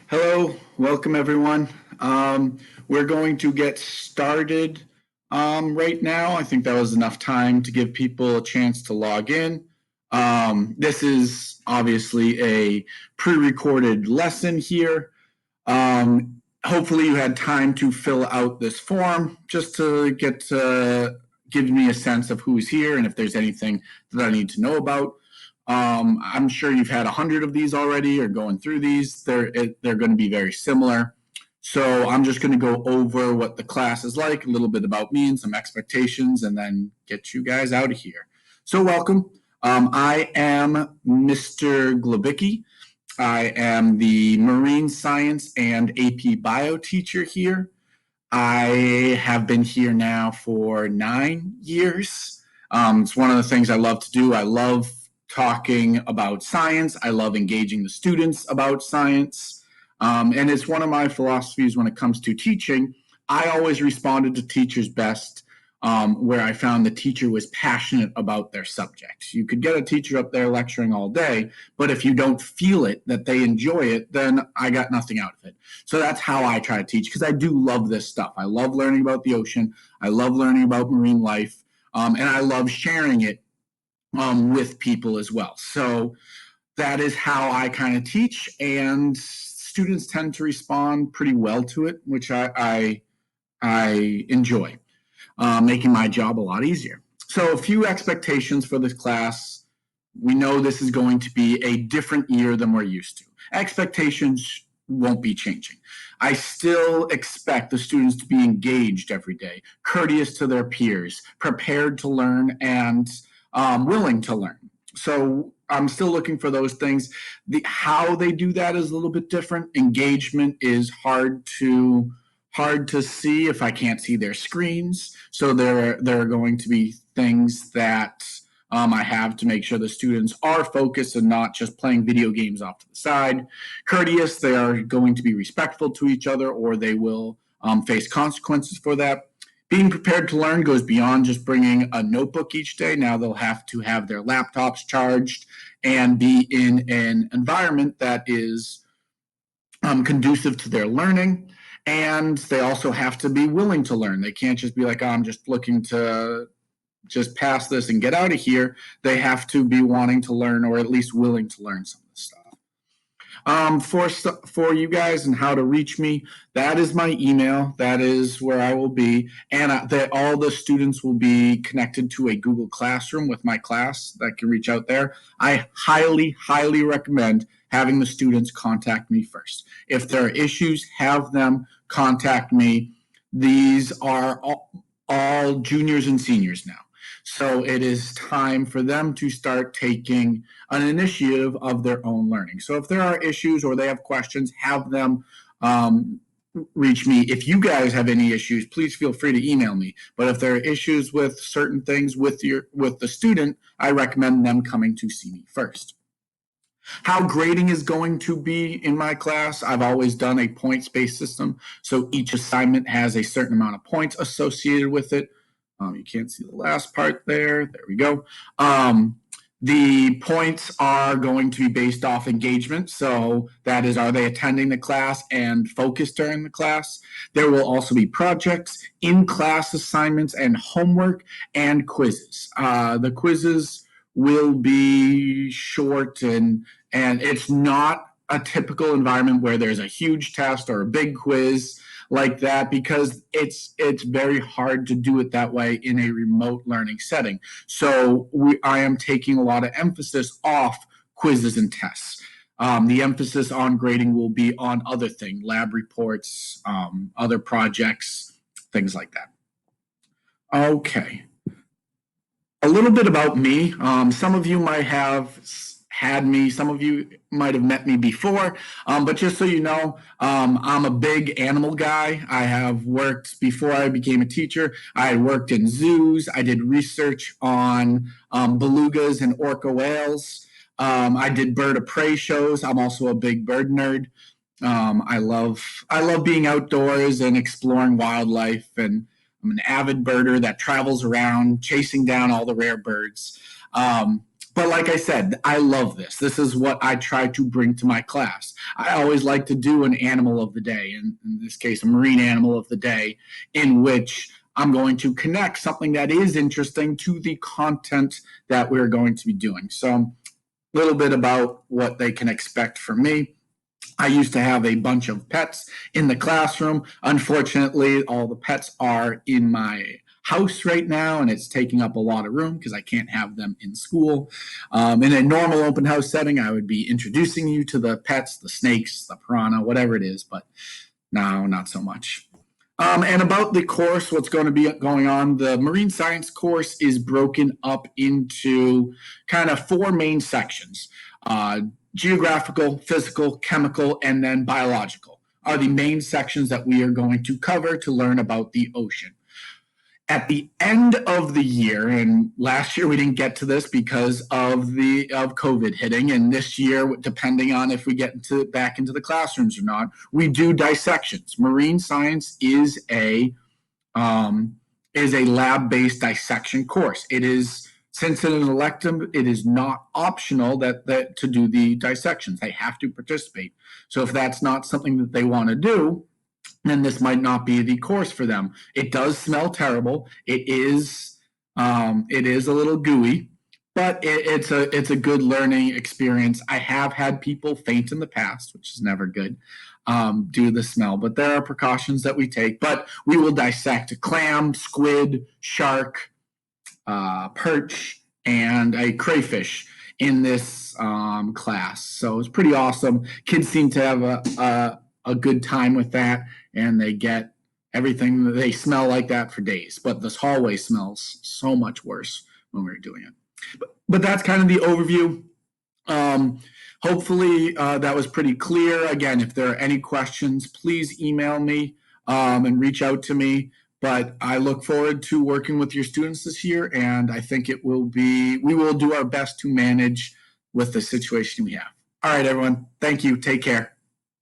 Hello, welcome everyone. We're going to get started right now. I think that was enough time to give people a chance to log in. This is obviously a pre-recorded lesson here. Hopefully you had time to fill out this form just to give me a sense of who's here and if there's anything that I need to know about. I'm sure you've had 100 of these already or going through these. They're going to be very similar. So I'm just going to go over what the class is like, a little bit about me and some expectations, and then get you guys out of here. So welcome. I am Mr. Globicki. I am the Marine Science and AP Bio teacher here. I have been here now for 9 years. It's one of the things I love to do. I love talking about science. I love engaging the students about science. And it's one of my philosophies when it comes to teaching. I always responded to teachers best where I found the teacher was passionate about their subject. You could get a teacher up there lecturing all day, but if you don't feel it, that they enjoy it, then I got nothing out of it. So that's how I try to teach, because I do love this stuff. I love learning about the ocean. I love learning about marine life, and I love sharing it with people as well. So that is how I kind of teach, and students tend to respond pretty well to it, which I enjoy, making my job a lot easier. So a few expectations for this class. We know this is going to be a different year than we're used to. Expectations won't be changing. I still expect the students to be engaged every day, courteous to their peers, prepared to learn, and willing to learn. So I'm still looking for those things. How they do that is a little bit different. Engagement is hard to see if I can't see their screens. So there are going to be things that I have to make sure the students are focused and not just playing video games off to the side. Courteous, they are going to be respectful to each other, or they will face consequences for that. Being prepared to learn goes beyond just bringing a notebook each day. Now they'll have to have their laptops charged and be in an environment that is conducive to their learning. And they also have to be willing to learn. They can't just be like, oh, I'm just looking to just pass this and get out of here. They have to be wanting to learn, or at least willing to learn some of this stuff. For you guys and how to reach me, that is my email. That is where I will be, and all the students will be connected to a Google Classroom with my class that can reach out there. I highly recommend having the students contact me first. If there are issues, have them contact me. These are all juniors and seniors now. So it is time for them to start taking an initiative of their own learning. So if there are issues or they have questions, have them reach me. If you guys have any issues, please feel free to email me. But if there are issues with certain things with the student, I recommend them coming to see me first. How grading is going to be in my class, I've always done a points-based system. So each assignment has a certain amount of points associated with it. You can't see the last part there. There we go. The points are going to be based off engagement. So that is, are they attending the class and focused during the class? There will also be projects, in-class assignments, and homework and quizzes. The quizzes will be short, and it's not a typical environment where there's a huge test or a big quiz like that, because it's very hard to do it that way in a remote learning setting. So I am taking a lot of emphasis off quizzes and tests. The emphasis on grading will be on other things, lab reports, other projects, things like that. Okay. A little bit about me. Some of you might have had me, some of you might have met me before, but just so you know, I'm a big animal guy. I have worked, before I became a teacher, I worked in zoos. I did research on belugas and orca whales. I did bird of prey shows. I'm also a big bird nerd. I love being outdoors and exploring wildlife, and I'm an avid birder that travels around chasing down all the rare birds. But like I said, I love this. This is what I try to bring to my class. I always like to do an animal of the day, in this case, a marine animal of the day, in which I'm going to connect something that is interesting to the content that we're going to be doing. So, a little bit about what they can expect from me. I used to have a bunch of pets in the classroom. Unfortunately, all the pets are in my house right now, and it's taking up a lot of room because I can't have them in school. In a normal open house setting, I would be introducing you to the pets, the snakes, the piranha, whatever it is, but no, not so much. And about the course, what's going to be going on, the marine science course is broken up into kind of four main sections. Geographical, physical, chemical, and then biological are the main sections that we are going to cover to learn about the ocean. At the end of the year, and last year we didn't get to this because of COVID hitting, and this year, depending on if we get back into the classrooms or not, we do dissections. Marine science is a lab-based dissection course. It is, since it is an elective, it is not optional that to do the dissections. They have to participate. So if that's not something that they want to do, then this might not be the course for them. It does smell terrible. It is a little gooey, but it's a good learning experience. I have had people faint in the past, which is never good, due to the smell. But there are precautions that we take. But we will dissect a clam, squid, shark, perch, and a crayfish in this class. So it's pretty awesome. Kids seem to have a good time with that, and they get everything. They smell like that for days, but this hallway smells so much worse when we were doing it. But that's kind of the overview. Hopefully that was pretty clear. Again, if there are any questions, please email me and reach out to me. But I look forward to working with your students this year, and I think we will do our best to manage with the situation we have. All right, everyone. Thank you. Take care.